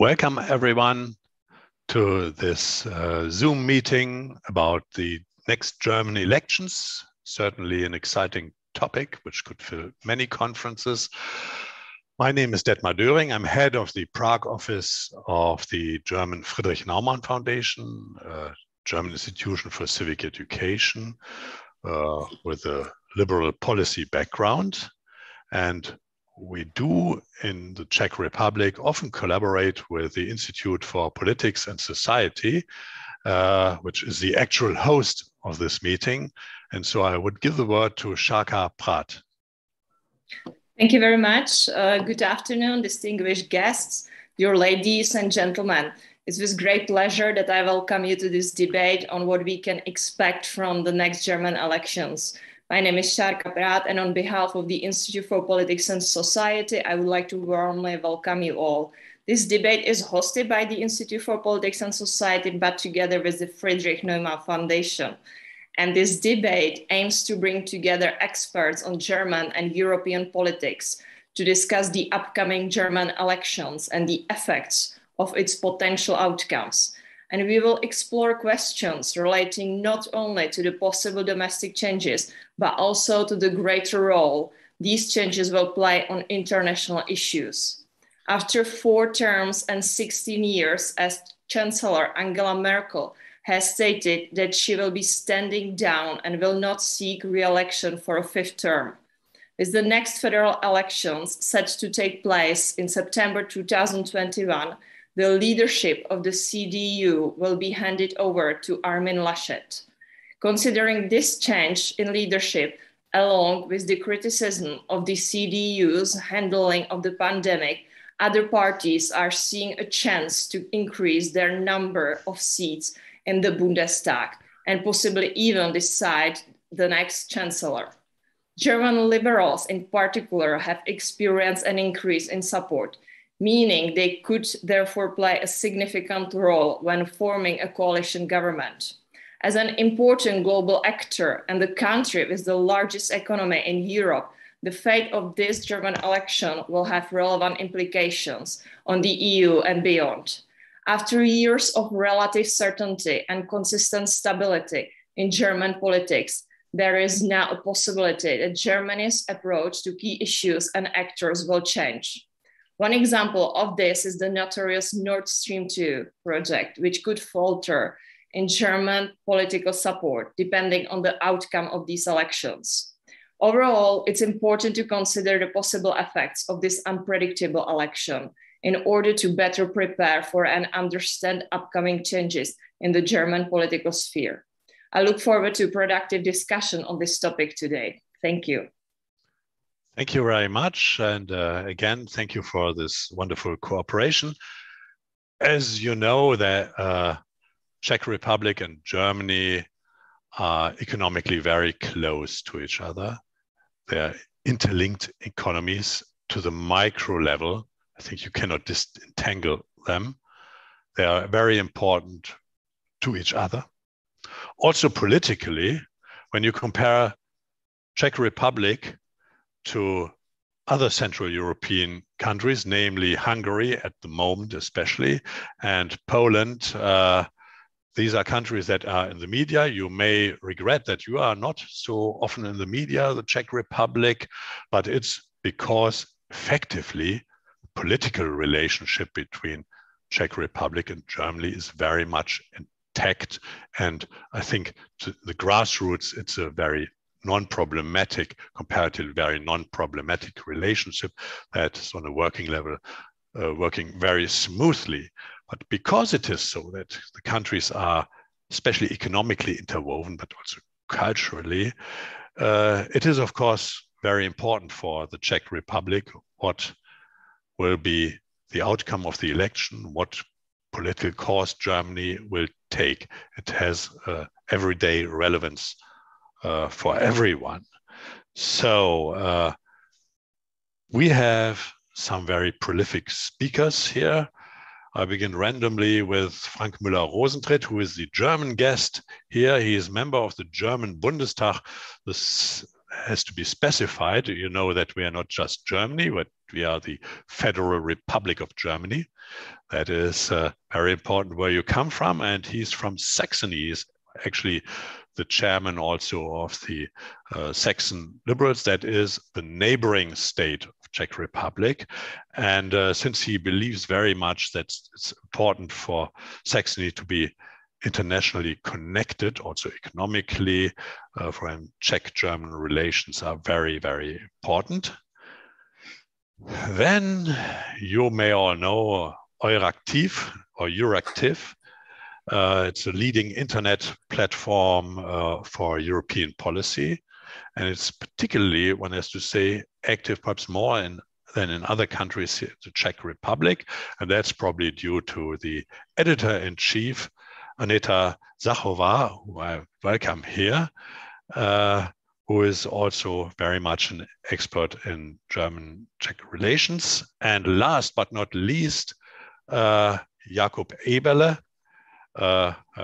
Welcome everyone to this Zoom meeting about the next German elections. Certainly an exciting topic which could fill many conferences. My name is Detmar Döring. I'm head of the Prague office of the German Friedrich Naumann Foundation, a German institution for civic education with a liberal policy background. And we do in the Czech Republic often collaborate with the Institute for Politics and Society, which is the actual host of this meeting. And so I would give the word to Shaka Prat. Thank you very much. Good afternoon, distinguished guests, dear ladies and gentlemen. It's with great pleasure that I welcome you to this debate on what we can expect from the next German elections. My name is Šárka Prát, and on behalf of the Institute for Politics and Society, I would like to warmly welcome you all. This debate is hosted by the Institute for Politics and Society, but together with the Friedrich Naumann Foundation. And this debate aims to bring together experts on German and European politics to discuss the upcoming German elections and the effects of its potential outcomes. And we will explore questions relating not only to the possible domestic changes, but also to the greater role these changes will play on international issues. After 4 terms and 16 years as Chancellor, Angela Merkel has stated that she will be standing down and will not seek re-election for a 5th term. With the next federal elections set to take place in September 2021, the leadership of the CDU will be handed over to Armin Laschet. Considering this change in leadership, along with the criticism of the CDU's handling of the pandemic, other parties are seeing a chance to increase their number of seats in the Bundestag and possibly even decide the next chancellor. German liberals in particular have experienced an increase in support, meaning they could therefore play a significant role when forming a coalition government. As an important global actor and the country with the largest economy in Europe, the fate of this German election will have relevant implications on the EU and beyond. After years of relative certainty and consistent stability in German politics, there is now a possibility that Germany's approach to key issues and actors will change. One example of this is the notorious Nord Stream 2 project, which could falter in German political support, depending on the outcome of these elections. Overall, it's important to consider the possible effects of this unpredictable election in order to better prepare for and understand upcoming changes in the German political sphere. I look forward to productive discussion on this topic today. Thank you. Thank you very much. And again, thank you for this wonderful cooperation. As you know, the Czech Republic and Germany are economically very close to each other. They're interlinked economies to the micro level. I think you cannot disentangle them. They are very important to each other. Also politically, when you compare Czech Republic to other Central European countries, namely Hungary at the moment especially, and Poland. These are countries that are in the media. You may regret that you are not so often in the media, the Czech Republic, but it's because effectively political relationship between Czech Republic and Germany is very much intact. And I think to the grassroots, it's a very non-problematic, comparatively very non-problematic relationship that is on a working level, working very smoothly. But because it is so that the countries are especially economically interwoven, but also culturally, it is of course very important for the Czech Republic what will be the outcome of the election, what political course Germany will take. It has everyday relevance for everyone. So we have some very prolific speakers here. I begin randomly with Frank Muller-Rosentritt, who is the German guest here. He is member of the German Bundestag, has to be specified. You know that we are not just Germany, but we are the Federal Republic of Germany. That is very important where you come from. And he's from Saxony. He's actually the chairman also of the Saxon Liberals, that is the neighboring state of Czech Republic. And since he believes very much that it's important for Saxony to be internationally connected, also economically, for him, Czech-German relations are very, very important. Then you may all know Euractiv or Euractiv. It's a leading internet platform for European policy. And it's particularly, one has to say, active perhaps more than in other countries, the Czech Republic. And that's probably due to the editor-in-chief, Aneta Zachová, who I welcome here, who is also very much an expert in German-Czech relations. And last but not least, Jakub Eberle.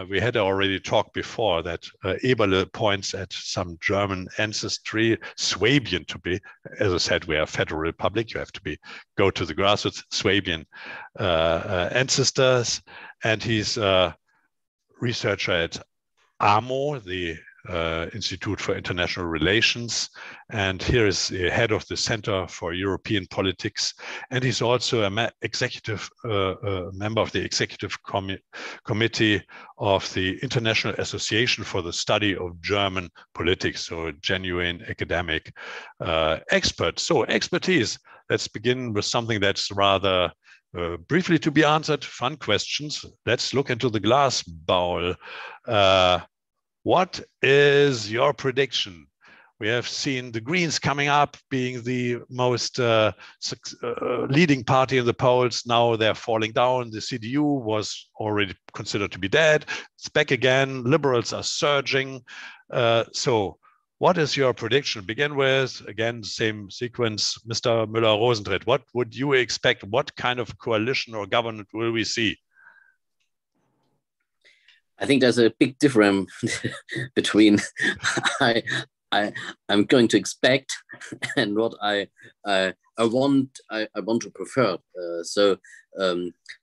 We had already talked before that Eberle points at some German ancestry, Swabian to be. As I said, we are a federal republic. You have to go to the grassroots, Swabian ancestors. And he's a researcher at AMO, the Institute for International Relations, and here is the head of the Center for European Politics, and he's also a member of the executive committee of the International Association for the Study of German Politics, so a genuine academic expert. So expertise, let's begin with something that's rather briefly to be answered, fun questions. Let's look into the glass bowl. What is your prediction? We have seen the Greens coming up, being the most leading party in the polls. Now they're falling down. The CDU was already considered to be dead. It's back again. Liberals are surging. So what is your prediction? Begin with, again, same sequence, Mr. Muller-Rosentritt. What would you expect? What kind of coalition or government will we see? I think there's a big difference between I'm going to expect and what I want to prefer.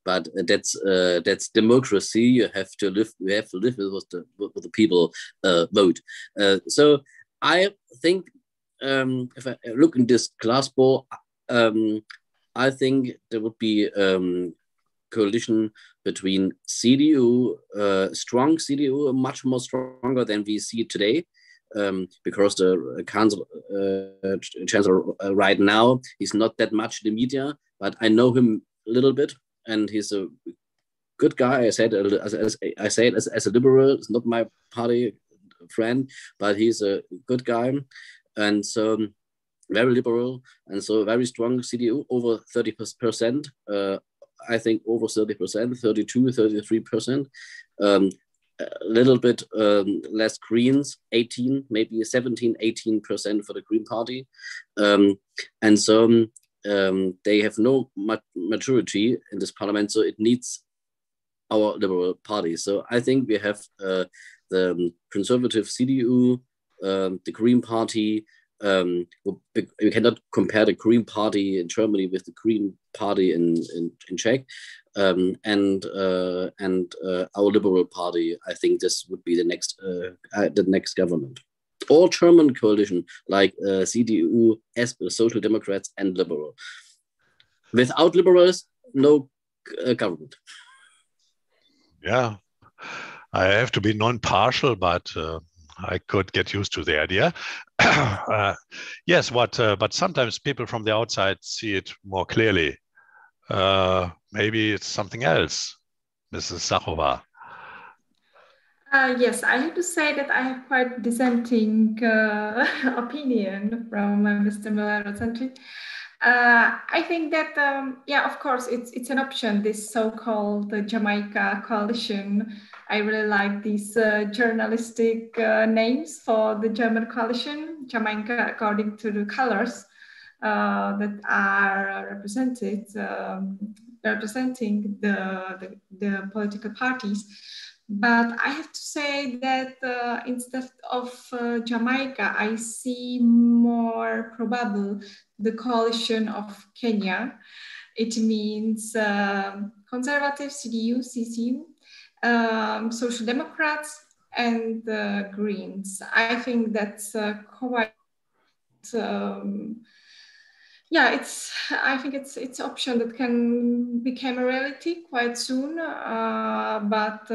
But that's democracy. You have to live. We have to live with what the people vote. So I think if I look in this glass ball, I think there would be coalition between CDU, strong CDU, much more stronger than we see today, because the Chancellor right now is not that much in the media, but I know him a little bit, and he's a good guy. I say it as a liberal. It's not my party friend, but he's a good guy, and so very liberal, and so very strong CDU, over 30%. I think over 30%, 32, 33%. A little bit less Greens, 18, maybe 17, 18% for the Green Party. And so they have no maturity in this parliament, so it needs our Liberal Party. So I think we have the conservative CDU, the Green Party. You cannot compare the Green Party in Germany with the Green Party in Czech, and our Liberal Party. I think this would be the next government, or German coalition like CDU, Social Democrats, and Liberal. Without liberals, no government. Yeah, I have to be non-partial, but I could get used to the idea. Yes, but sometimes people from the outside see it more clearly. Maybe it's something else, Mrs. Zachová. Yes, I have to say that I have quite dissenting opinion from Mr. Muller-Rosentritt. I think that, yeah, of course, it's an option, this so-called Jamaica coalition. I really like these journalistic names for the German coalition, Jamaica, according to the colors that are representing the political parties. But I have to say that instead of Jamaica, I see more probable the coalition of Kenya. It means conservative, CDU, CCU, Social Democrats, and Greens. I think that's quite. I think it's option that can become a reality quite soon, but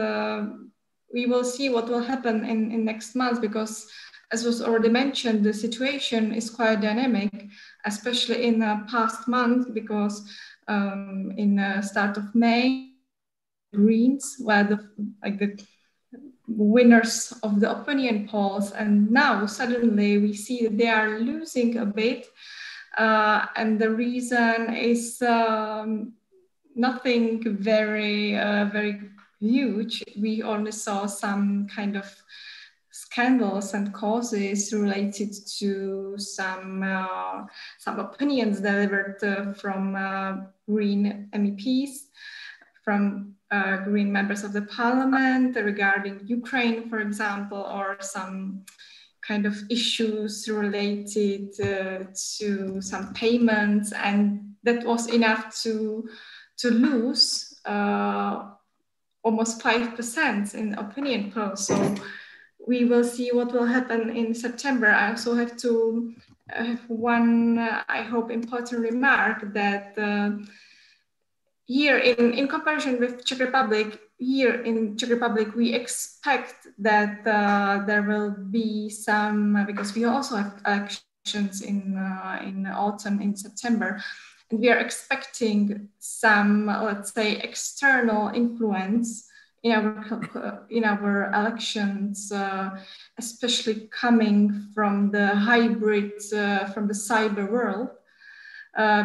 we will see what will happen in next month, because as was already mentioned, the situation is quite dynamic, especially in the past month, because in the start of May, Greens were the winners of the opinion polls, and now suddenly we see that they are losing a bit. And the reason is nothing very, very huge. We only saw some kind of scandals and causes related to some opinions delivered from Green MEPs, from Green members of the parliament regarding Ukraine, for example, or some kind of issues related to some payments, and that was enough to lose almost 5% in opinion polls. So we will see what will happen in September. I also have to have one, I hope, important remark that here in comparison with Czech Republic, here in Czech Republic, we expect that there will be some, because we also have elections in autumn, in September, and we are expecting some, let's say, external influence in our elections, especially coming from the hybrid, from the cyber world.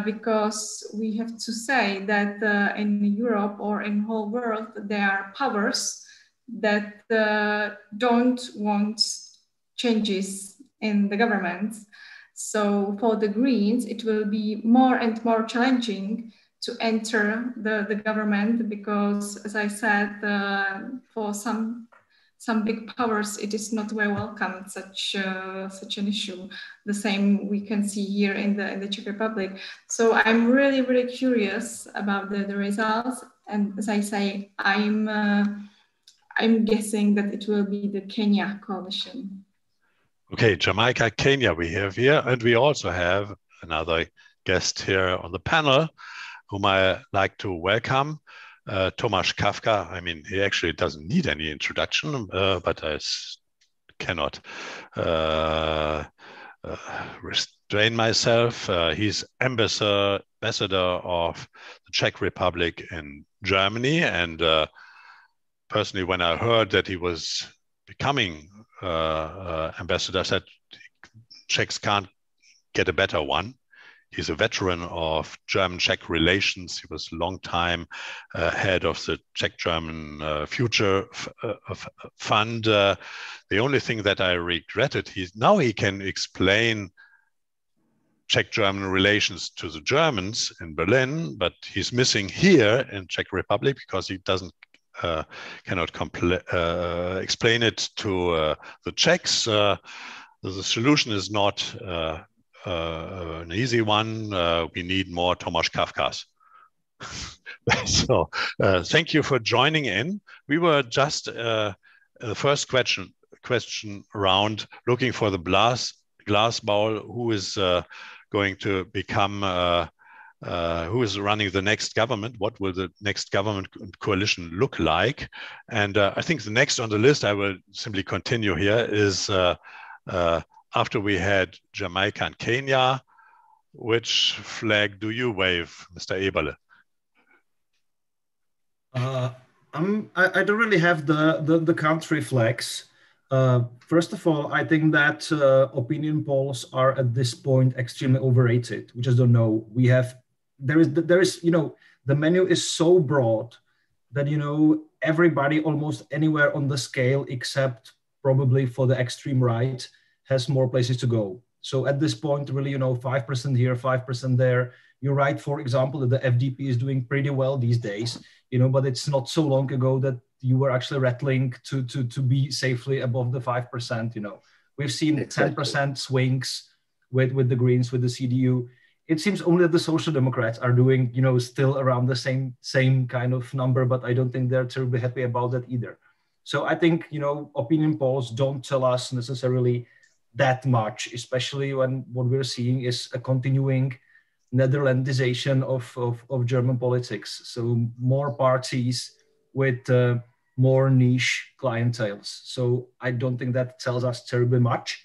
Because we have to say that in Europe or in whole world, there are powers that don't want changes in the government. So for the Greens, it will be more and more challenging to enter the government, because, as I said, for some big powers, it is not very welcome, such an issue. The same we can see here in the Czech Republic. So I'm really, really curious about the results. And as I say, I'm guessing that it will be the Kenya coalition. Okay, Jamaica, Kenya we have here. And we also have another guest here on the panel, whom I like to welcome. Tomáš Kafka. I mean, he actually doesn't need any introduction, but I cannot restrain myself. He's ambassador of the Czech Republic in Germany. And personally, when I heard that he was becoming ambassador, I said, Czechs can't get a better one. He's a veteran of German-Czech relations. He was a long time head of the Czech-German Future Fund. The only thing that I regretted, now he can explain Czech-German relations to the Germans in Berlin, but he's missing here in Czech Republic because he cannot explain it to the Czechs. The solution is not an easy one. We need more Tomáš Kafkas. So thank you for joining in. We were just the first question round looking for the glass bowl, who is going to become, who is running the next government, what will the next government coalition look like. And I think the next on the list, I will simply continue here, is after we had Jamaica and Kenya, which flag do you wave, Mr. Eberle? I don't really have the country flags. First of all, I think that opinion polls are at this point extremely overrated. We just don't know. There is, the menu is so broad that, everybody almost anywhere on the scale, except probably for the extreme right, has more places to go. So at this point, really, 5% here, 5% there. You're right, for example, that the FDP is doing pretty well these days, but it's not so long ago that you were actually rattling to be safely above the 5%. You know, we've seen 10% swings with the Greens, with the CDU. It seems only that the Social Democrats are doing, you know, still around the same kind of number, but I don't think they're terribly happy about that either. So I think, you know, opinion polls don't tell us necessarily that much, especially when what we're seeing is a continuing Netherlandization of German politics. So more parties with more niche clienteles. So I don't think that tells us terribly much.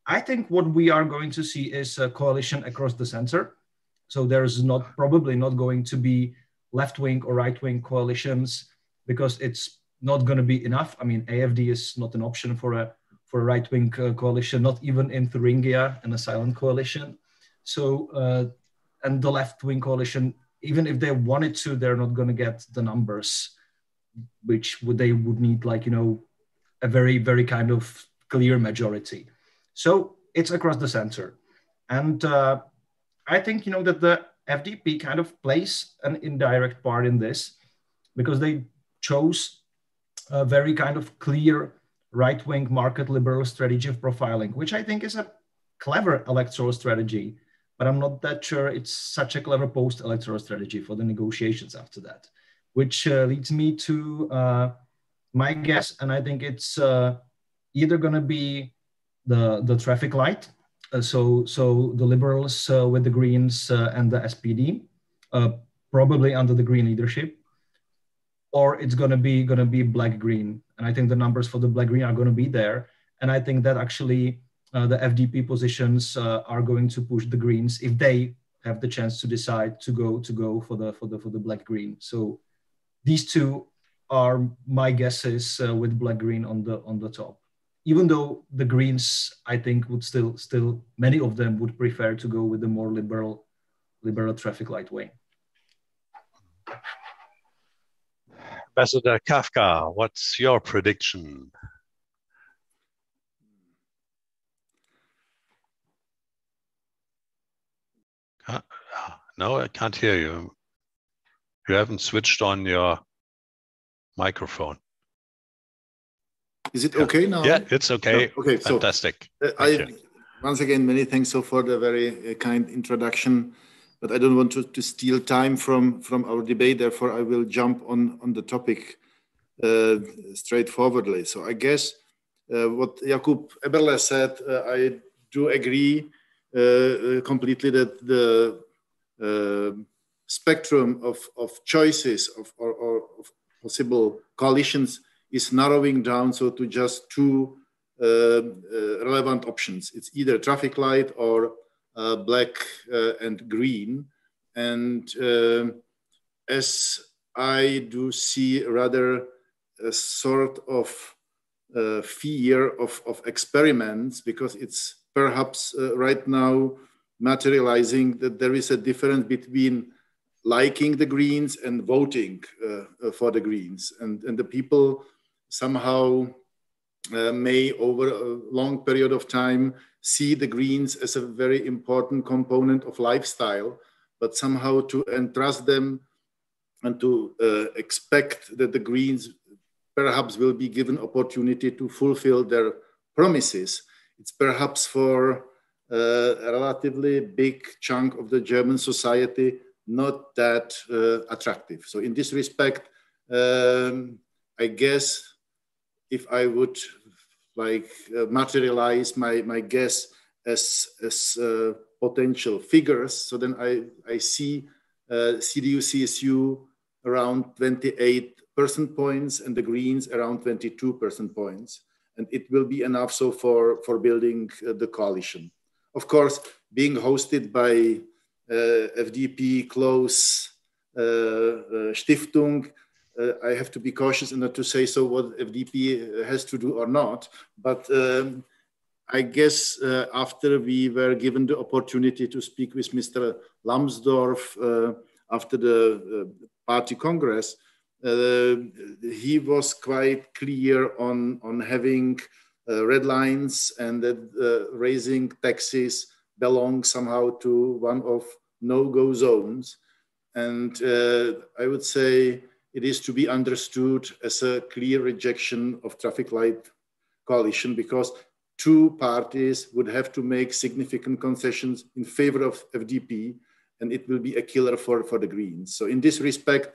I think what we are going to see is a coalition across the center. So there's probably not going to be left-wing or right-wing coalitions because it's not going to be enough. I mean, AFD is not an option for a right-wing coalition, not even in Thuringia, in a silent coalition. So, and the left-wing coalition, even if they wanted to, they're not going to get the numbers, which they would need, like, you know, a very, very kind of clear majority. So it's across the center. And I think, you know, that the FDP kind of plays an indirect part in this because they chose a very kind of clear right-wing market liberal strategy of profiling, which I think is a clever electoral strategy, but I'm not that sure it's such a clever post-electoral strategy for the negotiations after that, which leads me to my guess, and I think it's either going to be the traffic light, so the Liberals with the Greens and the SPD, probably under the Green leadership, or it's going to be black-green. And I think the numbers for the black-green are going to be there. And I think that actually the FDP positions are going to push the Greens if they have the chance to decide to go for the black-green. So these two are my guesses with black-green on the top. Even though the Greens, I think, would still many of them would prefer to go with the more liberal traffic light way. Ambassador Kafka, what's your prediction? No, I can't hear you. You haven't switched on your microphone. Is it okay now? Yeah, it's okay. No. Okay, fantastic. So once again, many thanks for the very kind introduction, but I don't want to steal time from our debate. Therefore, I will jump on the topic straightforwardly. So I guess what Jakub Eberle said, I do agree completely that the spectrum of choices or of possible coalitions is narrowing down so to just two relevant options. It's either traffic light or black and green. And as I do see rather a sort of fear of experiments, because it's perhaps right now materializing that there is a difference between liking the Greens and voting for the Greens. And the people somehow may, over a long period of time, see the Greens as a very important component of lifestyle, but somehow to entrust them and to expect that the Greens perhaps will be given opportunity to fulfill their promises. It's perhaps for a relatively big chunk of the German society not that attractive. So in this respect, I guess if I would materialize my guess as potential figures, so then I see CDU-CSU around 28 percentage points and the Greens around 22 percentage points. And it will be enough so for building the coalition. Of course, being hosted by FDP close Stiftung, I have to be cautious and not to say so what FDP has to do or not. But I guess after we were given the opportunity to speak with Mr. Lambsdorff after the party congress, he was quite clear on having red lines and that raising taxes belong somehow to one of no-go zones. And I would say it is to be understood as a clear rejection of traffic light coalition, because two parties would have to make significant concessions in favor of FDP, and it will be a killer for the Greens. So in this respect,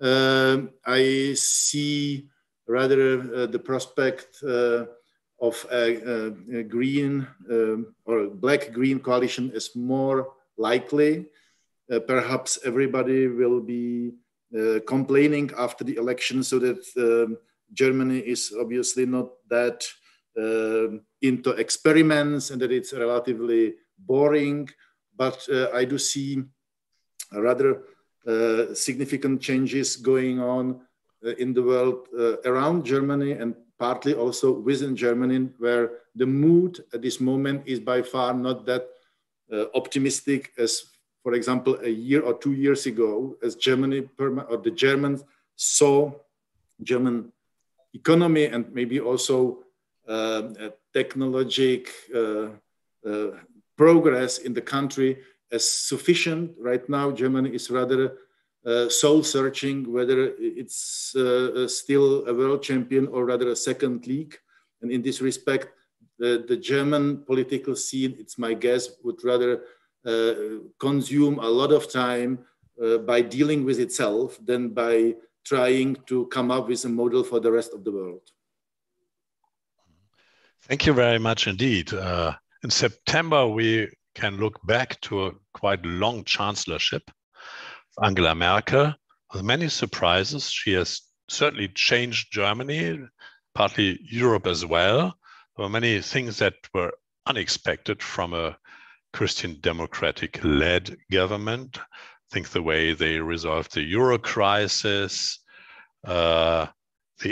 I see rather the prospect of a green or black-green coalition as more likely. Perhaps everybody will be complaining after the election, so that Germany is obviously not that into experiments and that it's relatively boring. But I do see rather significant changes going on in the world around Germany, and partly also within Germany, where the mood at this moment is by far not that optimistic as, for example, a year or 2 years ago, as Germany or the Germans saw German economy and maybe also technological progress in the country as sufficient. Right now, Germany is rather soul searching whether it's still a world champion or rather a second league. And in this respect, the German political scene, it's my guess, would rather consume a lot of time by dealing with itself than by trying to come up with a model for the rest of the world. Thank you very much indeed. In September, we can look back to a quite long chancellorship of Angela Merkel. With many surprises, she has certainly changed Germany, partly Europe as well. There were many things that were unexpected from a Christian Democratic-led government. I think the way they resolved the Euro crisis, the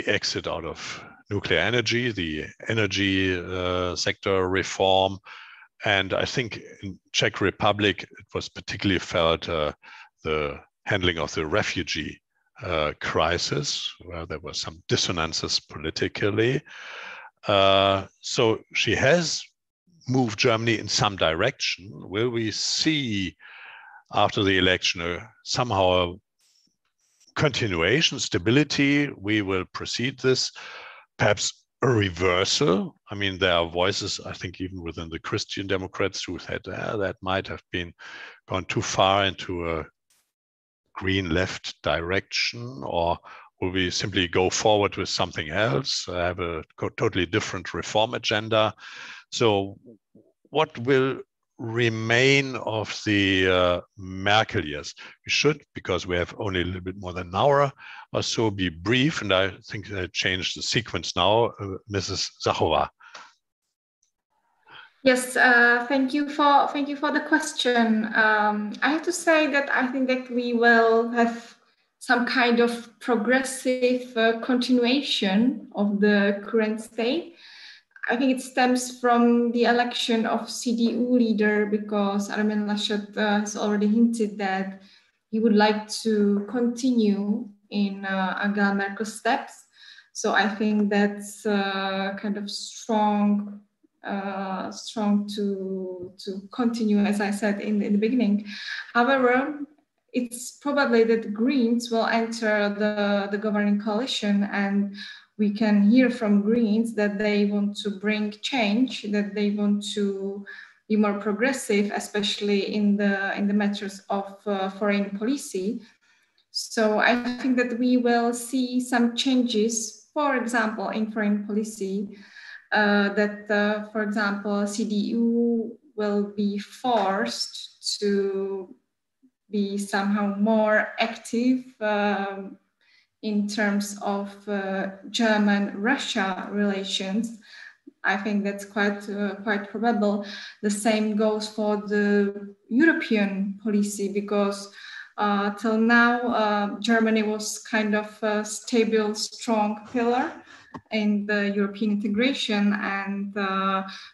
exit out of nuclear energy, the energy sector reform, and I think in Czech Republic it was particularly felt the handling of the refugee crisis, where there were some dissonances politically. So she has moved Germany in some direction. Will we see after the election somehow a continuation, stability? We will proceed this, perhaps a reversal. I mean, there are voices, I think, even within the Christian Democrats who said that might have been gone too far into a green left direction, or will we simply go forward with something else, have a totally different reform agenda? So what will remain of the Merkel years? We should, because we have only a little bit more than an hour or so, be brief, and I think I changed the sequence now. Mrs. Zachova. Yes, thank you for the question. I have to say that I think that we will have some kind of progressive continuation of the current state. I think it stems from the election of CDU leader, because Armin Laschet has already hinted that he would like to continue in Angela Merkel's steps. So I think that's kind of strong to continue, as I said in the beginning. However, it's probably that the Greens will enter the governing coalition, and we can hear from Greens that they want to bring change, that they want to be more progressive, especially in the matters of foreign policy. So I think that we will see some changes, for example, in foreign policy, for example, CDU will be forced to be somehow more active in terms of German-Russia relations. I think that's quite probable. The same goes for the European policy, because till now Germany was kind of a stable, strong pillar in the European integration, and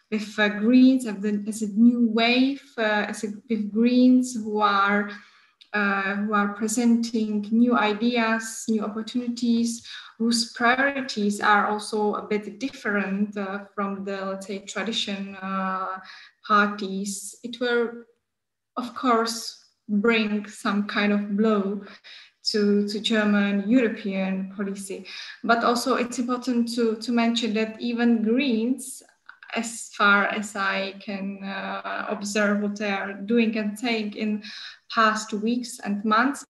with Greens as a new wave, with Greens who are presenting new ideas, new opportunities, whose priorities are also a bit different from the, let's say, tradition parties. It will, of course, bring some kind of blow to German European policy. But also it's important to mention that even Greens, as far as I can observe what they are doing and saying in past weeks and months,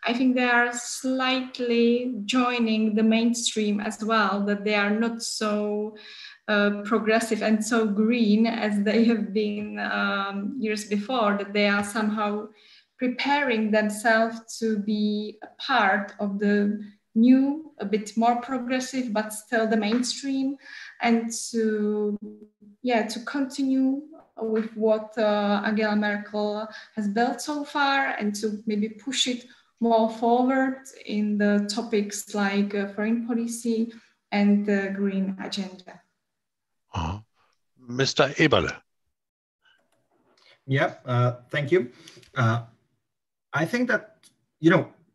I think they are slightly joining the mainstream as well, that they are not so progressive and so green as they have been years before, that they are somehow preparing themselves to be a part of the new, a bit more progressive, but still the mainstream, and to continue with what Angela Merkel has built so far, and to maybe push it more forward in the topics like foreign policy and the green agenda. Mr. Eberle. Yeah, thank you. I think that,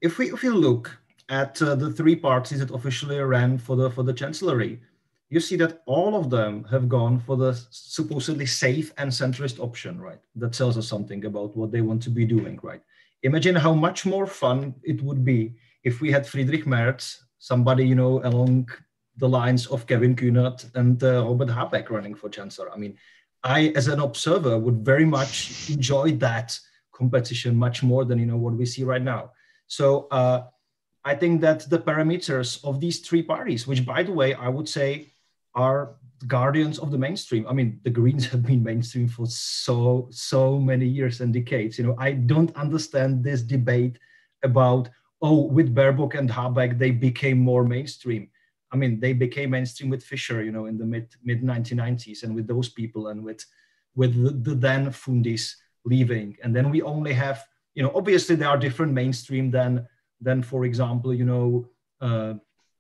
if we look at the three parties that officially ran for the chancellery, you see that all of them have gone for the supposedly safe and centrist option, right? That tells us something about what they want to be doing, right? Imagine how much more fun it would be if we had Friedrich Merz, somebody, along the lines of Kevin Kühnert and Robert Habeck running for chancellor. I mean, I, as an observer, would very much enjoy that competition much more than, what we see right now. So I think that the parameters of these three parties, which, by the way, I would say are guardians of the mainstream. I mean, the Greens have been mainstream for so many years and decades. I don't understand this debate about, with Baerbock and Habeck, they became more mainstream. I mean, they became mainstream with Fischer, in the mid 1990s, and with those people, and with the then Fundis leaving. And then we only have, obviously there are different mainstream than for example,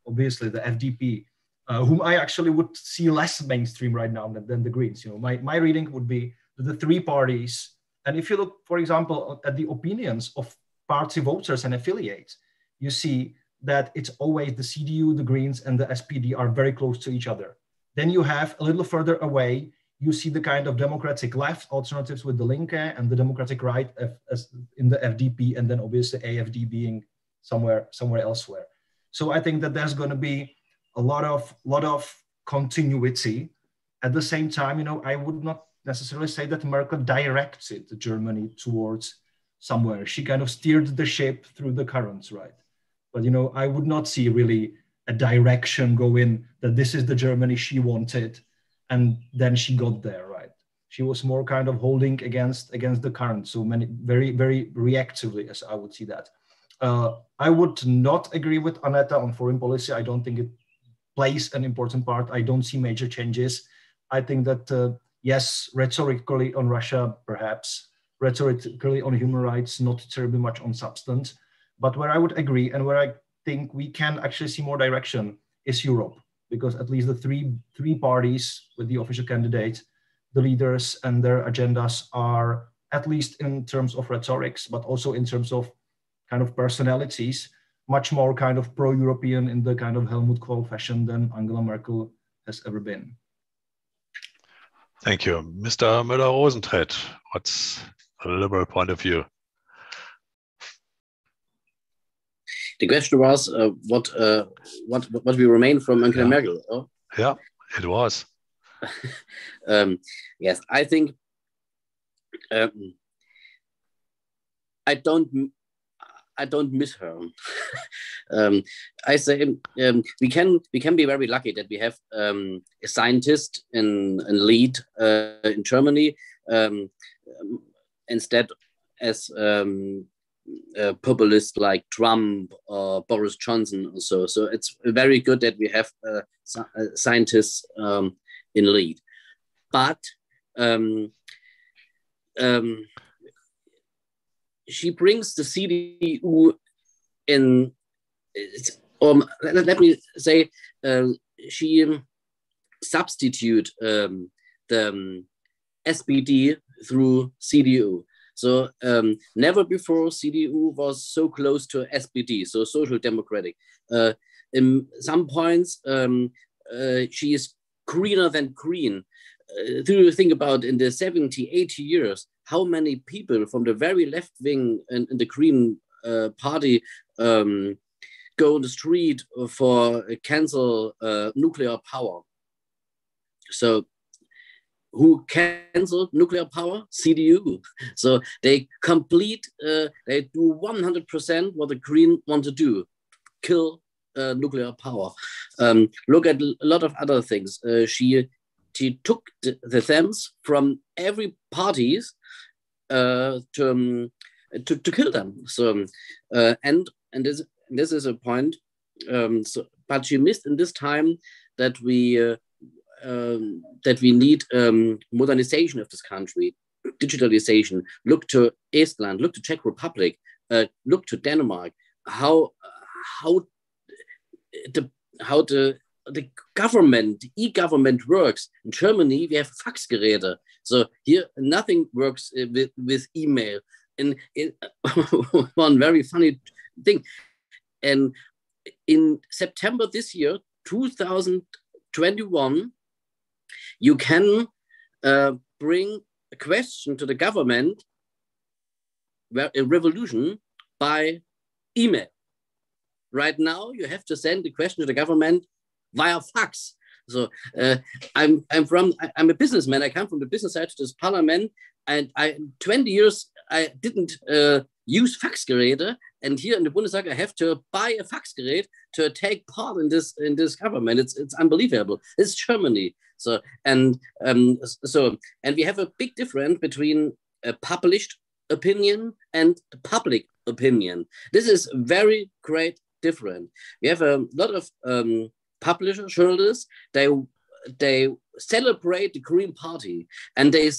obviously the FDP, whom I actually would see less mainstream right now than the Greens. My reading would be the three parties. And if you look, for example, at the opinions of party voters and affiliates, you see that it's always the CDU, the Greens, and the SPD are very close to each other. Then you have a little further away, you see the kind of democratic left alternatives with the Linke, and the democratic right as in the FDP, and then obviously AfD being somewhere elsewhere. So I think that there's going to be a lot of continuity. At the same time, I would not necessarily say that Merkel directed Germany towards somewhere. She kind of steered the ship through the currents, right? But, I would not see really a direction go in that this is the Germany she wanted, and then she got there, right? She was more kind of holding against the current. So very, very reactively, as I would see that. I would not agree with Annette on foreign policy. I don't think it plays an important part. I don't see major changes. I think that, yes, rhetorically on Russia, perhaps, rhetorically on human rights, not terribly much on substance. But where I would agree, and where I think we can actually see more direction, is Europe, because at least the three parties with the official candidate, the leaders and their agendas are, at least in terms of rhetorics, but also in terms of kind of personalities, much more kind of pro-European in the kind of Helmut Kohl fashion than Angela Merkel has ever been. Thank you. Mr. Muller-Rosentritt, what's a liberal point of view? The question was what will remain from Angela Merkel. Oh? Yeah, it was. Yes, I think I don't miss her. I say we can be very lucky that we have a scientist in lead in Germany instead as populists like Trump or Boris Johnson or so. So it's very good that we have scientists in lead. But she brings the CDU in, let me say, she substitute the SPD through CDU. So never before CDU was so close to SPD, so social democratic. In some points, she is greener than green. Do you think about in the 70, 80 years, how many people from the very left wing in the Green Party go on the street for cancel nuclear power. So who canceled nuclear power? CDU. So they they do 100% what the Green want to do, kill nuclear power. Look at a lot of other things. She took the themes from every parties to kill them. So and this is a point. But she missed in this time that we need modernization of this country, digitalization. Look to Estland, look to Czech Republic, look to Denmark. How the government, e-government works. In Germany, we have Faxgeräte. So here, nothing works with email. And one very funny thing. And in September this year, 2021, you can bring a question to the government, a revolution, by email. Right now, you have to send the question to the government via fax. So I'm a businessman. I come from the business side to this parliament, and 20 years I didn't use Faxgeräte, and here in the Bundestag I have to buy a Faxgerät to take part in this government. It's unbelievable. It's Germany. So and we have a big difference between a published opinion and the public opinion. This is very great different. We have a lot of publishers, journalists. They celebrate the Green Party, and they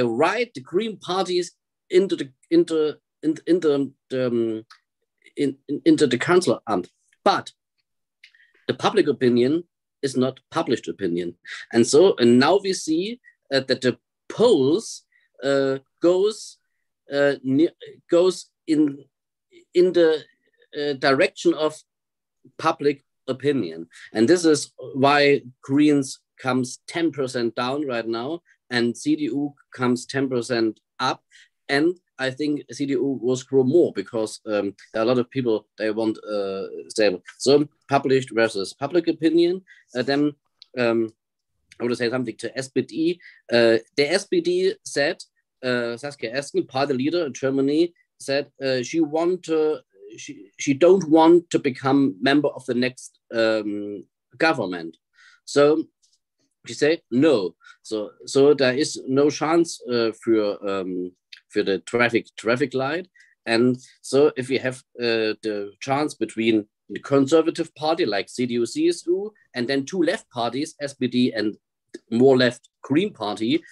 write the Green parties into the Chancellor. But the public opinion is not published opinion, and now we see that the polls goes in the direction of public opinion, and this is why Greens comes 10% down right now, and CDU comes 10% up, and I think CDU will grow more because there are a lot of people they want stable. So published versus public opinion. Then I want to say something to SPD. The SPD said Saskia Esken, party leader in Germany, said she don't want to become member of the next government. So she said no. So there is no chance for the traffic light. And so if we have the chance between the conservative party like CDU, CSU, and then two left parties, SPD and more left Green Party,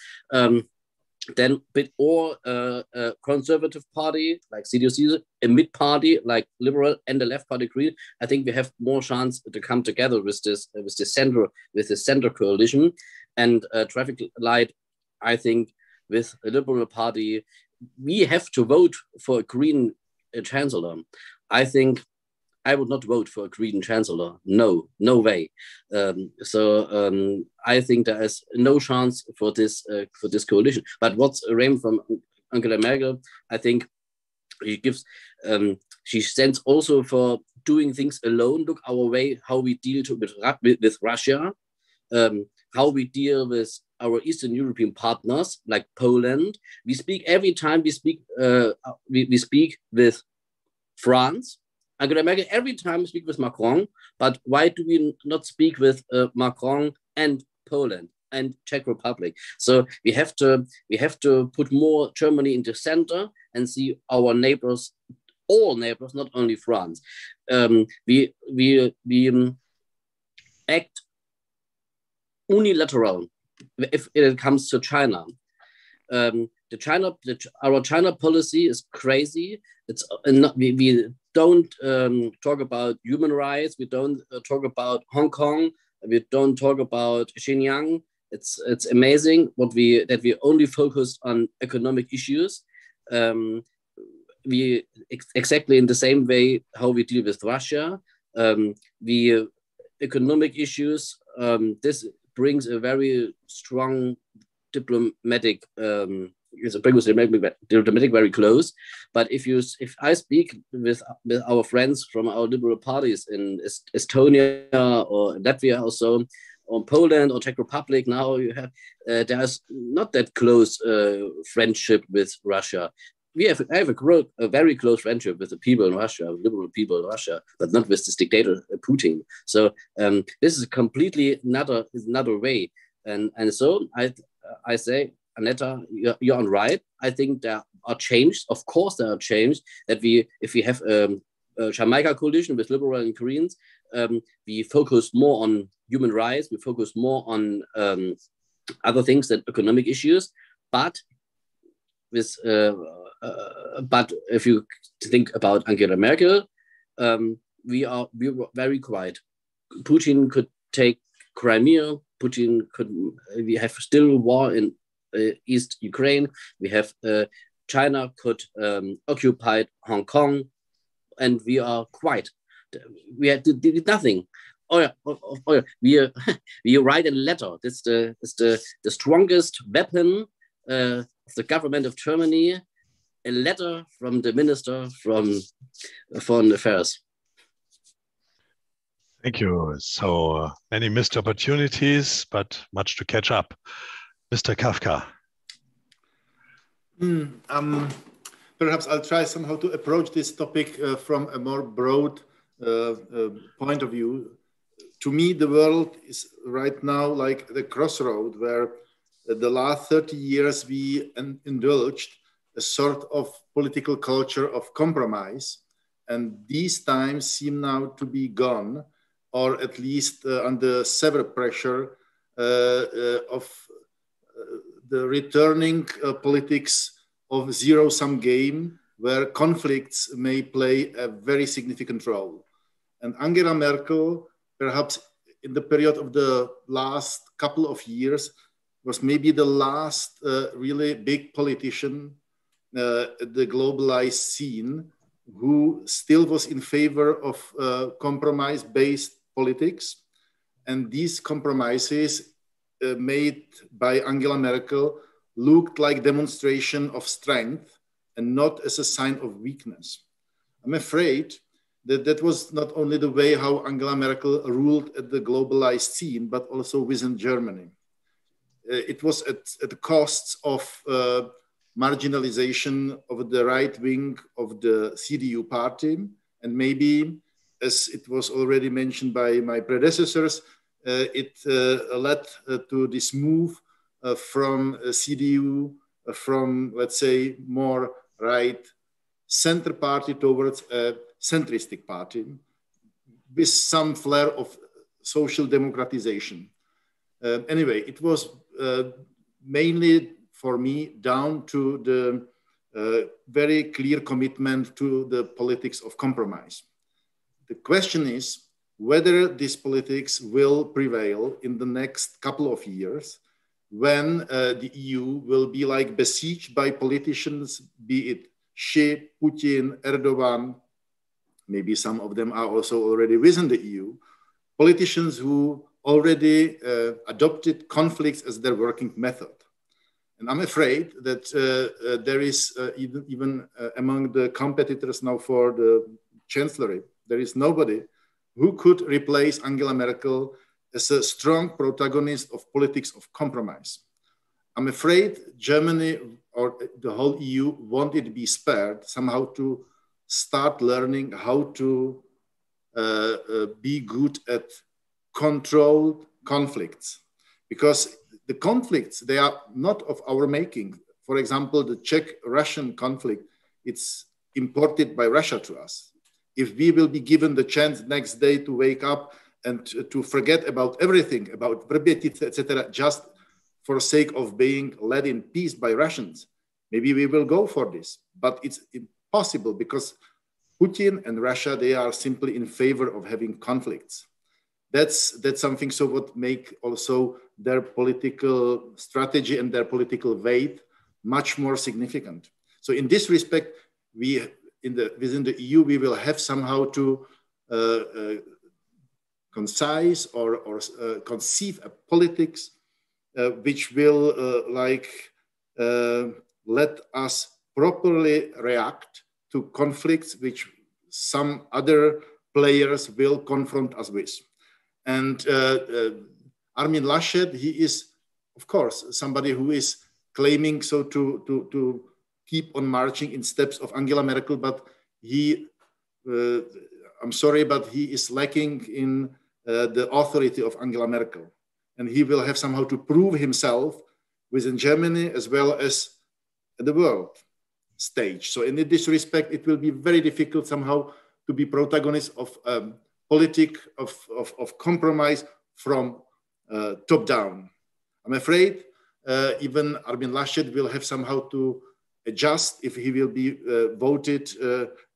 then or a conservative party like CDU, CSU, a mid party like Liberal, and the left party Green, I think we have more chance to come together with the center coalition. And traffic light, I think with a Liberal party, we have to vote for a Green Chancellor. I think I would not vote for a Green Chancellor. No way. I think there is no chance for this coalition. But what's arraigned from Angela Merkel, I think she stands also for doing things alone. Look our way, how we deal with Russia, how we deal with our Eastern European partners like Poland. We speak every time we speak with France. Angela Merkel every time we speak with Macron, but why do we not speak with Macron and Poland and Czech Republic? So we have to put more Germany in the center and see our neighbors, all neighbors, not only France. We act unilateral if it comes to China. Our China policy is crazy. It's not, we don't talk about human rights. We don't talk about Hong Kong. We don't talk about Xinjiang. It's amazing that we only focus on economic issues. We exactly in the same way how we deal with Russia. Economic issues. This brings a very strong diplomatic bring diplomatic very close. But if I speak with our friends from our liberal parties in Estonia or Latvia or so, or Poland or Czech Republic, now you have there's not that close friendship with Russia. I have a very close friendship with the people in Russia, liberal people in Russia, but not with this dictator Putin. So this is completely another way. And so I say, Aneta, you're on right. I think there are changes. Of course, there are changes that if we have a Jamaica coalition with liberal and Koreans, we focus more on human rights. We focus more on other things than economic issues. But if you think about Angela Merkel, we were very quiet. Putin could take Crimea. We have still war in East Ukraine. We have China could occupy Hong Kong, and we are quiet. We did nothing. We write a letter. That's the strongest weapon of the government of Germany. A letter from the Minister from Foreign Affairs. Thank you. So many missed opportunities, but much to catch up. Mr. Kafka. Perhaps I'll try somehow to approach this topic from a more broad point of view. To me, the world is right now like the crossroad where the last 30 years we indulged a sort of political culture of compromise. And these times seem now to be gone, or at least under severe pressure of the returning politics of zero-sum game, where conflicts may play a very significant role. And Angela Merkel, perhaps in the period of the last couple of years, was maybe the last really big politician at the globalized scene who still was in favor of compromise-based politics. And these compromises made by Angela Merkel looked like demonstration of strength and not as a sign of weakness. I'm afraid that that was not only the way how Angela Merkel ruled at the globalized scene, but also within Germany. It was at the costs of marginalization of the right wing of the CDU party. And maybe, as it was already mentioned by my predecessors, it led to this move from CDU, from, let's say, more right center party towards a centristic party with some flair of social democratization. Anyway, it was mainly for me down to the very clear commitment to the politics of compromise. The question is whether this politics will prevail in the next couple of years when the EU will be like besieged by politicians, be it Xi, Putin, Erdogan, maybe some of them are also already within the EU, politicians who already adopted conflicts as their working method. And I'm afraid that there is even among the competitors now for the Chancellor, there is nobody who could replace Angela Merkel as a strong protagonist of politics of compromise. I'm afraid Germany or the whole EU wanted to be spared somehow to start learning how to be good at controlled conflicts, because the conflicts, they are not of our making. For example, the Czech-Russian conflict, it's imported by Russia to us. If we will be given the chance next day to wake up and to forget about everything, about Verbětic, etc., just for sake of being led in peace by Russians, maybe we will go for this. But it's impossible because Putin and Russia, they are simply in favor of having conflicts. That's something so what make also their political strategy and their political weight much more significant. So in this respect, within the EU, we will have somehow to concise or conceive a politics which will let us properly react to conflicts which some other players will confront us with. And Armin Laschet, he is, of course, somebody who is claiming so to keep on marching in steps of Angela Merkel, but he, I'm sorry, but he is lacking in the authority of Angela Merkel. And he will have somehow to prove himself within Germany as well as the world stage. So in this respect, it will be very difficult somehow to be protagonist of politic of compromise from top down. I'm afraid even Armin Laschet will have somehow to adjust if he will be voted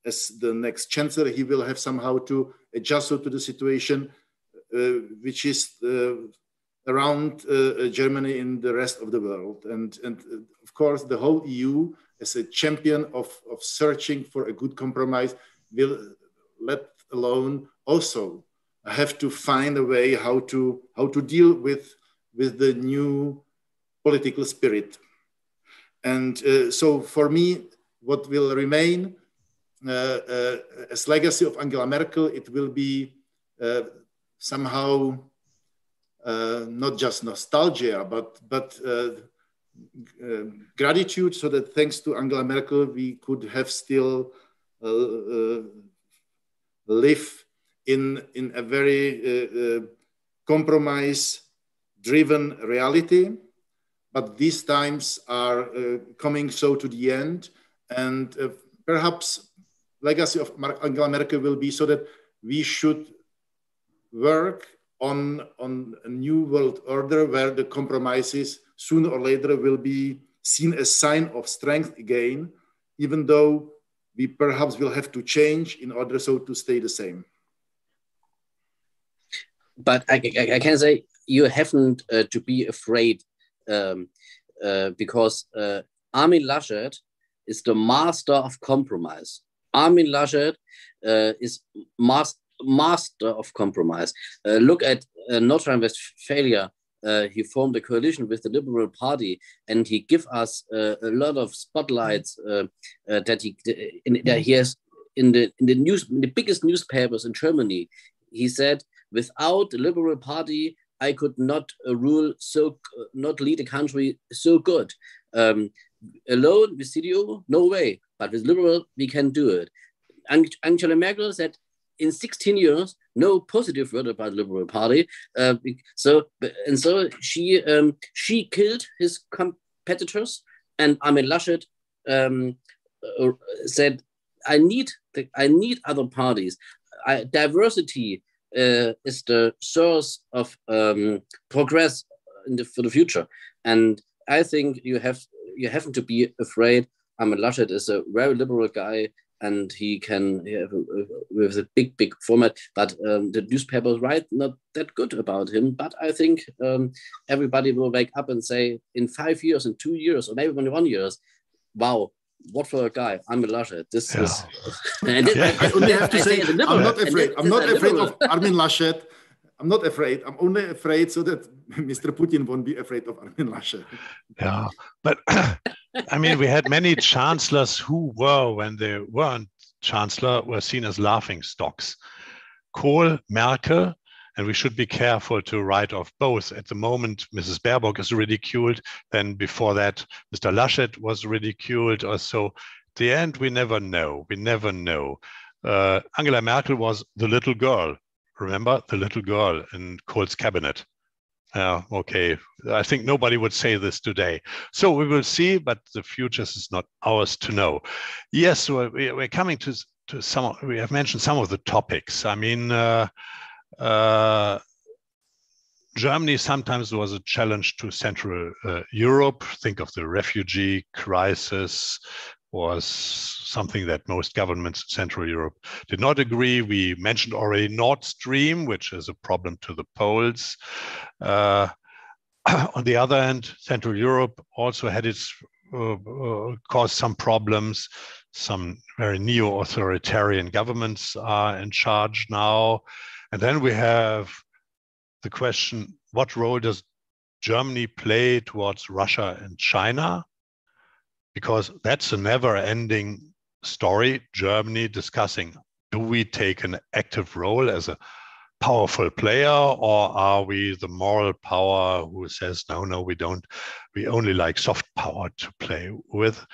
as the next chancellor. He will have somehow to adjust to the situation which is around Germany in the rest of the world. And of course, the whole EU as a champion of searching for a good compromise will, let alone also have to find a way how to deal with the new political spirit. And so for me, what will remain as legacy of Angela Merkel, it will be somehow not just nostalgia, but gratitude, so that thanks to Angela Merkel, we could have still live in a very compromise-driven reality. But these times are coming so to the end, and perhaps legacy of Angela Merkel will be so that we should work on a new world order where the compromises sooner or later will be seen as sign of strength again, even though we perhaps will have to change in order so to stay the same. But I can say you haven't to be afraid because Armin Laschet is the master of compromise. Armin Laschet is master of compromise. Look at North Rhine-Westphalia. He formed a coalition with the Liberal Party, and he gave us a lot of spotlights that he has in the biggest newspapers in Germany. He said, without the Liberal Party, I could not not lead a country so good. Alone with CDU, no way. But with Liberal, we can do it. Angela Merkel said, in 16 years, no positive word about the Liberal Party. So she killed his competitors, and Armin Laschet said, I need other parties. Diversity is the source of progress for the future, and I think you haven't to be afraid. Armin Laschet is a very liberal guy, and he can with a big format, but the newspapers write not that good about him. But I think everybody will wake up and say, in 5 years, in 2 years, or maybe 1 year, wow, what for a guy, Armin Laschet. This is. And I only have to say, I'm not afraid. I'm not afraid of Armin Laschet. I'm not afraid. I'm only afraid so that Mr. Putin won't be afraid of Armin Laschet. Yeah, but I mean, we had many chancellors who were, when they weren't chancellor, were seen as laughing stocks. Kohl, Merkel, and we should be careful to write off both. At the moment, Mrs. Baerbock is ridiculed. Then before that, Mr. Laschet was ridiculed. Or so. At the end, we never know. We never know. Angela Merkel was the little girl. Remember, the little girl in Kohl's cabinet. Okay, I think nobody would say this today. So we will see, but the future is not ours to know. Yes, so we're coming to some, we have mentioned some of the topics. I mean, Germany sometimes was a challenge to Central Europe. Think of the refugee crisis, was something that most governments in Central Europe did not agree. We mentioned already Nord Stream, which is a problem to the Poles. On the other hand, Central Europe also had caused some problems. Some very neo-authoritarian governments are in charge now. And then we have the question, what role does Germany play towards Russia and China? because that's a never-ending story. Germany discussing, do we take an active role as a powerful player, or are we the moral power who says, no, we don't, we only like soft power to play with?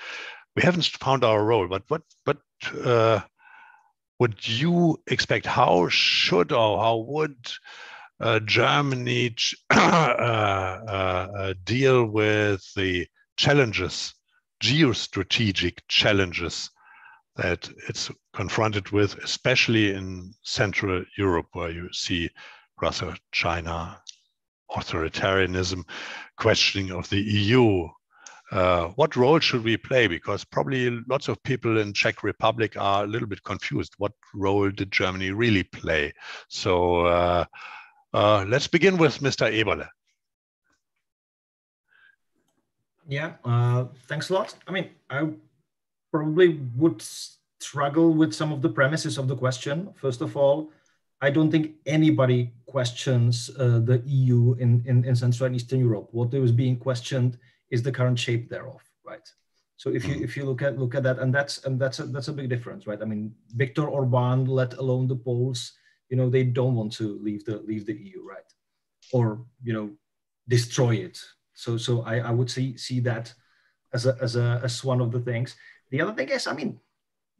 We haven't found our role, but what would you expect? How should or how would Germany deal with the challenges, geostrategic challenges that it's confronted with, especially in Central Europe, where you see Russia, China, authoritarianism, questioning of the EU? What role should we play? Because probably lots of people in Czech Republic are a little bit confused. What role did Germany really play? So let's begin with Mr. Eberle. Yeah, thanks a lot. I mean, I probably would struggle with some of the premises of the question. First of all, I don't think anybody questions the EU in Central and Eastern Europe. What is being questioned is the current shape thereof, right? So if you look at that, and that's a big difference, right? I mean, Viktor Orbán, let alone the Poles, they don't want to leave the EU, right? Or destroy it. So I would see that as one of the things. The other thing is, I mean,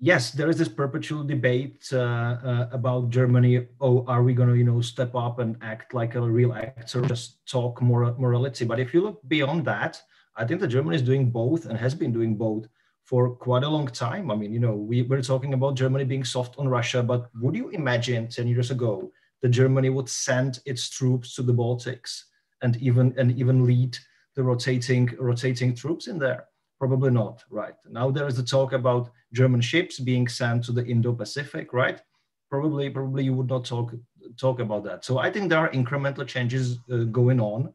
yes, there is this perpetual debate about Germany. Oh, are we going to, step up and act like a real actor, just talk morality? But if you look beyond that, I think that Germany is doing both and has been doing both for quite a long time. I mean, we're talking about Germany being soft on Russia, but would you imagine 10 years ago that Germany would send its troops to the Baltics and even lead the rotating troops in there? Probably not, right? Now there is the talk about German ships being sent to the Indo-Pacific, right? Probably you would not talk about that. So I think there are incremental changes going on,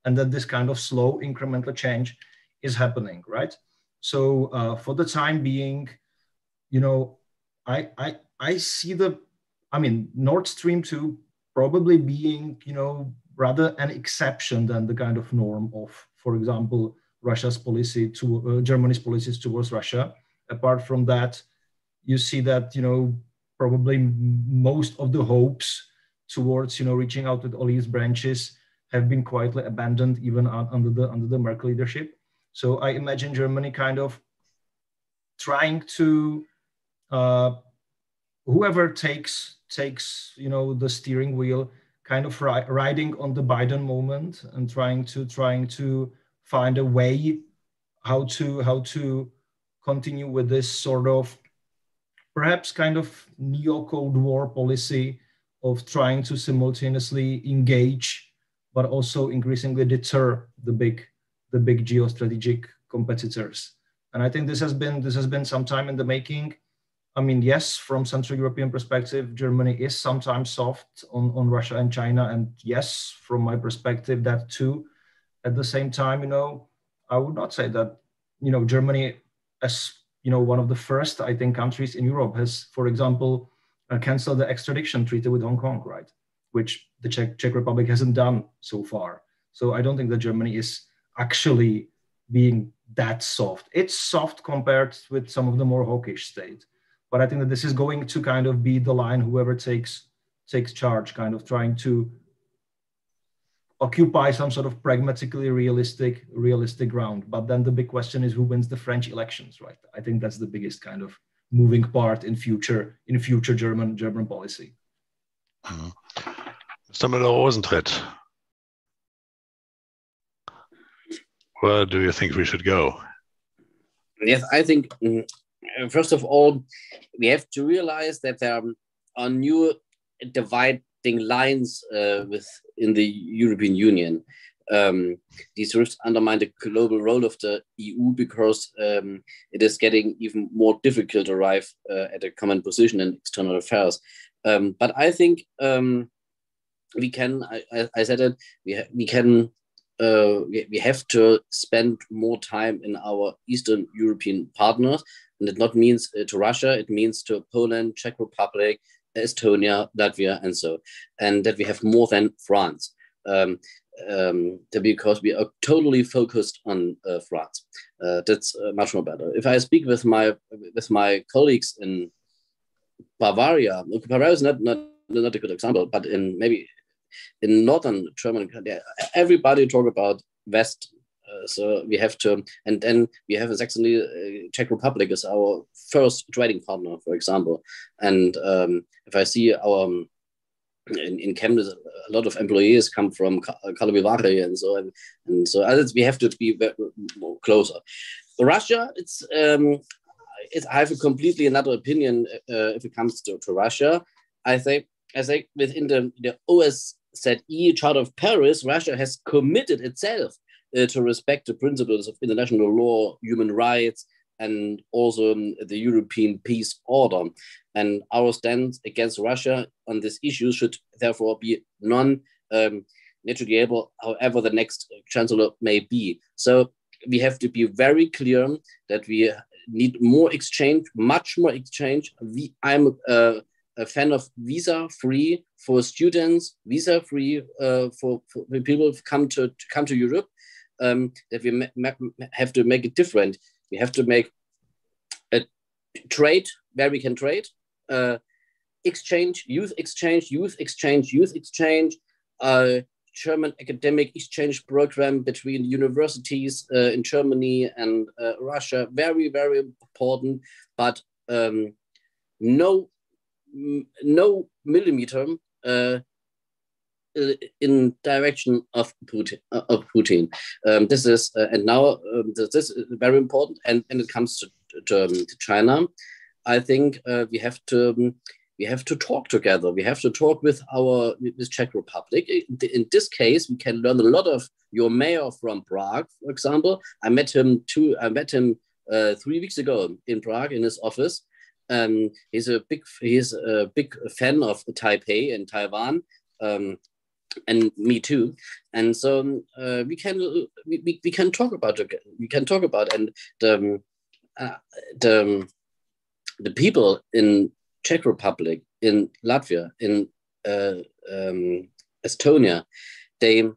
and that this kind of slow incremental change is happening, right? So for the time being, I see Nord Stream 2 probably being, rather an exception than the kind of norm of, for example, Russia's policy to Germany's policies towards Russia. Apart from that, you see that probably most of the hopes towards reaching out with all these branches have been quietly abandoned even under the Merkel leadership. So I imagine Germany kind of trying to whoever takes the steering wheel, kind of riding on the Biden moment and trying to find a way how to continue with this sort of perhaps kind of neo-Cold War policy of trying to simultaneously engage, but also increasingly deter the big geostrategic competitors. And I think this has been some time in the making. I mean, yes, from Central European perspective, Germany is sometimes soft on Russia and China, and yes, from my perspective, that too. At the same time, I would not say that, Germany, as, one of the first, I think, countries in Europe has, for example, canceled the extradition treaty with Hong Kong, right? Which the Czech Republic hasn't done so far. So I don't think that Germany is actually being that soft. It's soft compared with some of the more hawkish states. But I think that this is going to kind of be the line, whoever takes charge, kind of trying to occupy some sort of pragmatically realistic ground. But then the big question is who wins the French elections, right? I think that's the biggest kind of moving part in future German policy. Mr. Muller-Rosentritt, where do you think we should go? Yes, I think first of all, we have to realize that there are new dividing lines in the European Union. These risks undermine the global role of the EU because it is getting even more difficult to arrive at a common position in external affairs. But I think we can, I said it, we have to spend more time in our Eastern European partners. And it not means to Russia, it means to Poland, Czech Republic, Estonia, Latvia, and that we have more than France. because we are totally focused on France. That's much more better. If I speak with my colleagues in Bavaria is not a good example, but maybe in northern Germany, everybody talk about West. So we have to, and then we have Saxony, Czech Republic is our first trading partner, for example. And if I see in Chemnitz, a lot of employees come from Karlovy Vary and so on. And so we have to be more closer. Russia, I have a completely another opinion if it comes to Russia. I think within the OSCE Charter of Paris, Russia has committed itself to respect the principles of international law, human rights, and also the European peace order. And our stance against Russia on this issue should therefore be non-negotiable, however the next chancellor may be. So we have to be very clear that we need more exchange, much more exchange. I'm a fan of visa-free for students, visa-free for people who come to Europe. That we have to make it different. We have to make a trade where we can trade, exchange, youth exchange, German academic exchange program between universities in Germany and Russia, very, very important, but no millimeter in direction of Putin. This is and now this is very important. And when it comes to China, I think we have to talk together. We have to talk with Czech Republic. In this case, we can learn a lot of your mayor from Prague, for example. I met him 3 weeks ago in Prague in his office. He's a big fan of Taipei and Taiwan. And me too, and so we can talk about it. We can talk about, and the people in Czech Republic, in Latvia, in Estonia, they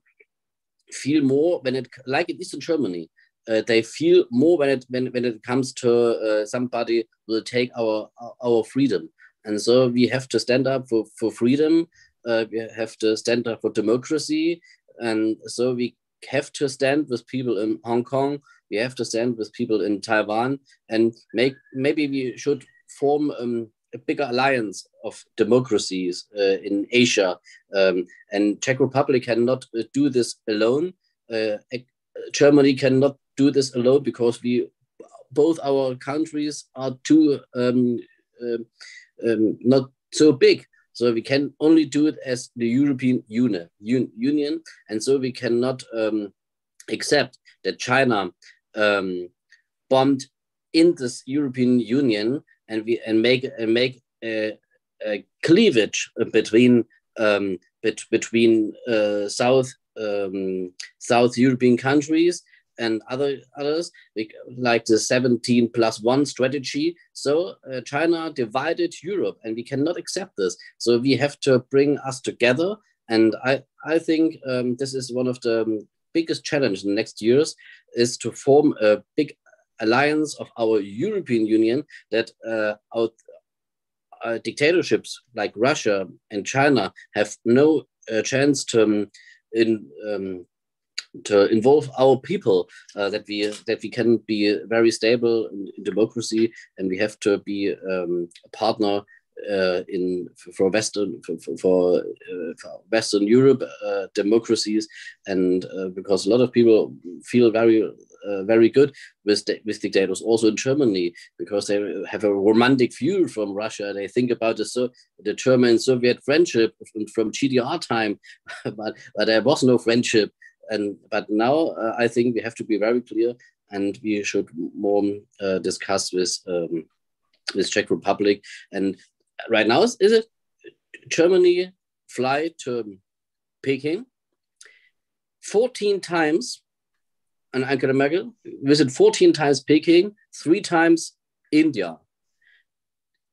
feel more when it, like in Eastern Germany, they feel more when it comes to somebody will take our freedom, and so we have to stand up for freedom. We have to stand up for democracy, and so we have to stand with people in Hong Kong. We have to stand with people in Taiwan, and maybe we should form a bigger alliance of democracies in Asia. And Czech Republic cannot do this alone. Germany cannot do this alone because both our countries are too not so big. So we can only do it as the European Union, and so we cannot accept that China bombed in this European Union, and make a cleavage between South European countries and others, like the 17+1 strategy. So China divided Europe, and we cannot accept this. So we have to bring us together. And I think this is one of the biggest challenges in the next years, is to form a big alliance of our European Union, that our dictatorships like Russia and China have no chance to involve our people, that we can be very stable in democracy, and we have to be a partner for Western Europe democracies, and because a lot of people feel very good with dictators, also in Germany, because they have a romantic view from Russia. They think about the German-Soviet friendship from GDR time, but there was no friendship. But now I think we have to be very clear, and we should more discuss with Czech Republic. And right now, is it Germany fly to Peking 14 times, and Angela Merkel visit 14 times Peking, 3 times India,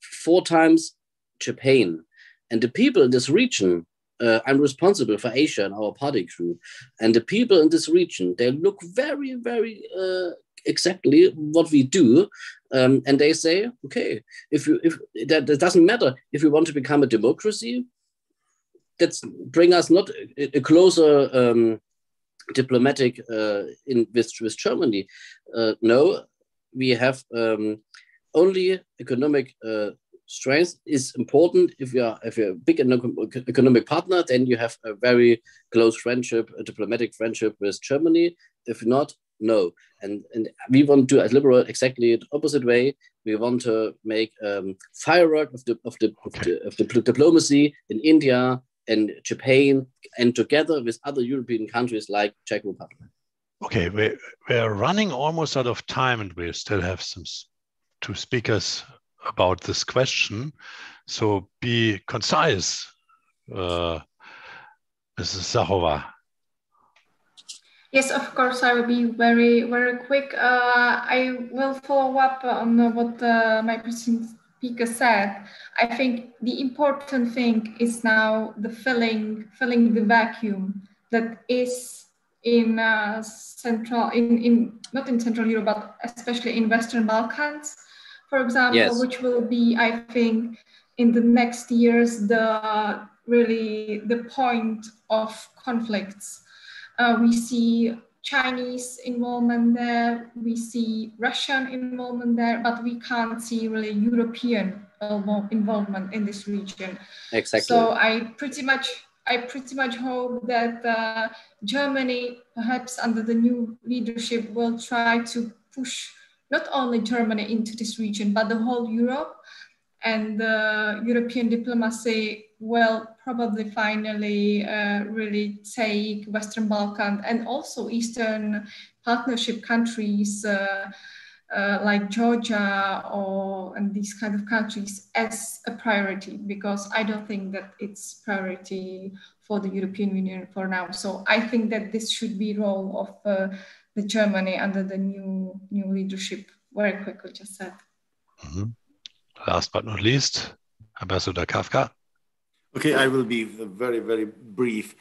4 times Japan, and the people in this region I'm responsible for Asia and our party crew. And the people in this region, they look very, very exactly what we do. And they say, okay, if that doesn't matter if we want to become a democracy, that's bring us not a closer diplomatic with Germany. No, we have only economic strength is important. If you're a big economic partner, then you have a very close friendship, a diplomatic friendship with Germany. If not, no. And we want to, as liberal, exactly the opposite way. We want to make firework of the diplomacy in India and Japan, and together with other European countries like Czech Republic. Okay, we're running almost out of time, and we still have two speakers about this question. So be concise, Mrs. Zahova. Yes, of course, I will be very, very quick. I will follow up on what my previous speaker said. I think the important thing is now the filling the vacuum that is in not in Central Europe, but especially in Western Balkans, for example, yes. Which will be, I think, in the next years, the point of conflicts. We see Chinese involvement there, we see Russian involvement there, but we can't see really European involvement in this region. Exactly. So I pretty much hope that Germany, perhaps under the new leadership, will try to push not only Germany into this region, but the whole Europe. And European diplomacy will probably finally really take Western Balkan and also Eastern Partnership countries like Georgia and these kind of countries as a priority, because I don't think that it's priority for the European Union for now. So I think that this should be role of the Germany under the new leadership. Very quickly, just said. Mm-hmm. Last but not least, Ambassador Kafka. Okay, I will be very, very brief.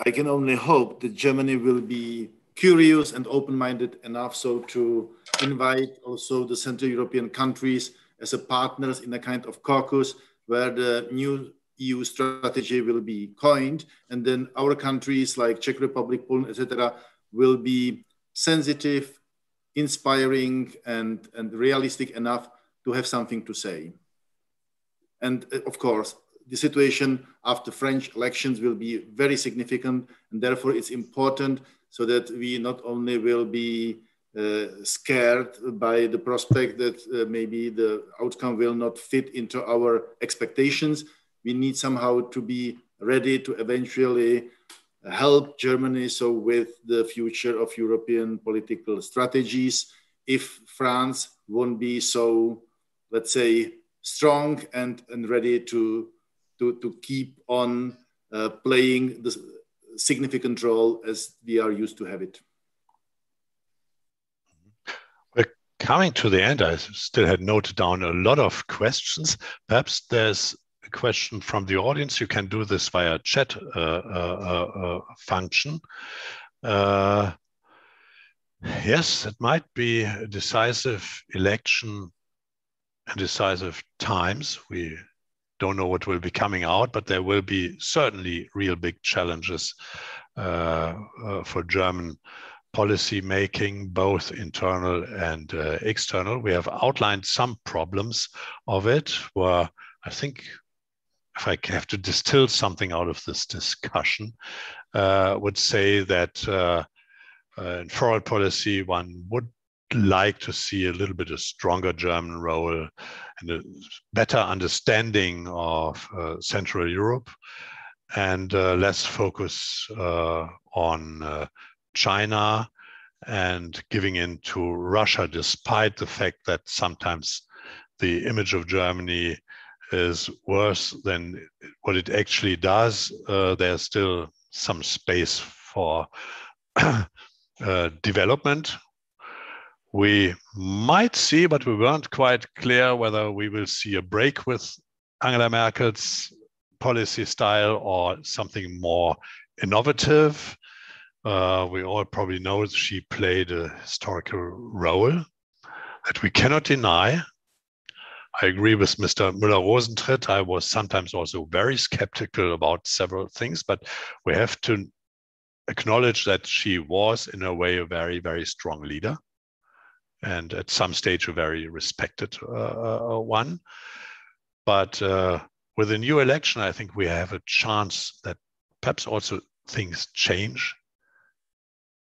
I can only hope that Germany will be curious and open-minded enough so to invite also the Central European countries as a partners in a kind of caucus where the new EU strategy will be coined, and then our countries like Czech Republic, Poland, etc., will be sensitive, inspiring, and realistic enough to have something to say. And of course, the situation after French elections will be very significant, and therefore it's important so that we not only will be scared by the prospect that maybe the outcome will not fit into our expectations. We need somehow to be ready to eventually help Germany so with the future of European political strategies. If France won't be so, let's say, strong and ready to keep on playing the significant role as we are used to have it. We're coming to the end. I still had noted down a lot of questions. Perhaps there's a question from the audience. You can do this via chat function. Yes, it might be a decisive election and decisive times. We don't know what will be coming out, but there will be certainly real big challenges for German policy making, both internal and external. We have outlined some problems of it, where I think if I have to distill something out of this discussion, would say that in foreign policy, one would like to see a little bit of stronger German role and a better understanding of Central Europe, and less focus on China and giving in to Russia, despite the fact that sometimes the image of Germany is worse than what it actually does. There's still some space for development. We might see, but we weren't quite clear whether we will see a break with Angela Merkel's policy style or something more innovative. We all probably know she played a historical role that we cannot deny. I agree with Mr. Muller-Rosentritt. I was sometimes also very skeptical about several things, but we have to acknowledge that she was, in a way, a very, very strong leader, and at some stage a very respected one. But with a new election, I think we have a chance that perhaps also things change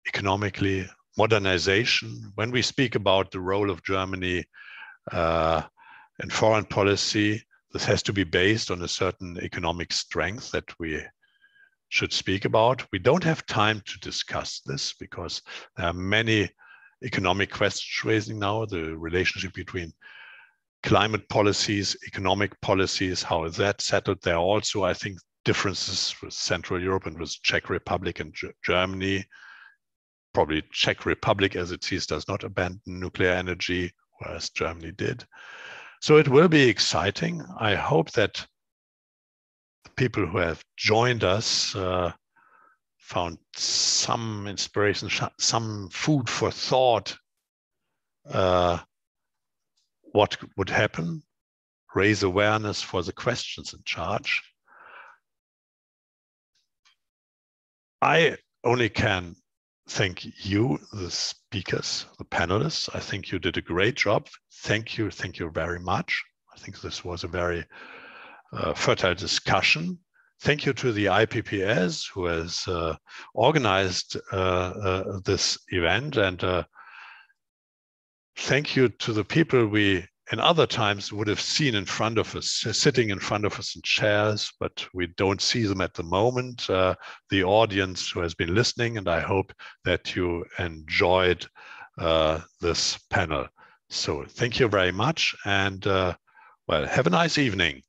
economically, modernization. When we speak about the role of Germany in foreign policy, this has to be based on a certain economic strength that we should speak about. We don't have time to discuss this because there are many economic questions raising now, the relationship between climate policies, economic policies, how is that settled? There are also, I think, differences with Central Europe and with Czech Republic and Germany. Probably Czech Republic, as it sees, does not abandon nuclear energy, whereas Germany did. So it will be exciting. I hope that the people who have joined us found some inspiration, some food for thought. What would happen? Raise awareness for the questions in charge. I only can thank you, the speakers, the panelists. I think you did a great job. Thank you very much. I think this was a very fertile discussion. Thank you to the IPPS who has organized this event, and thank you to the people we in other times would have seen in front of us, sitting in front of us in chairs, but we don't see them at the moment. The audience who has been listening, and I hope that you enjoyed this panel. So thank you very much, and well, have a nice evening.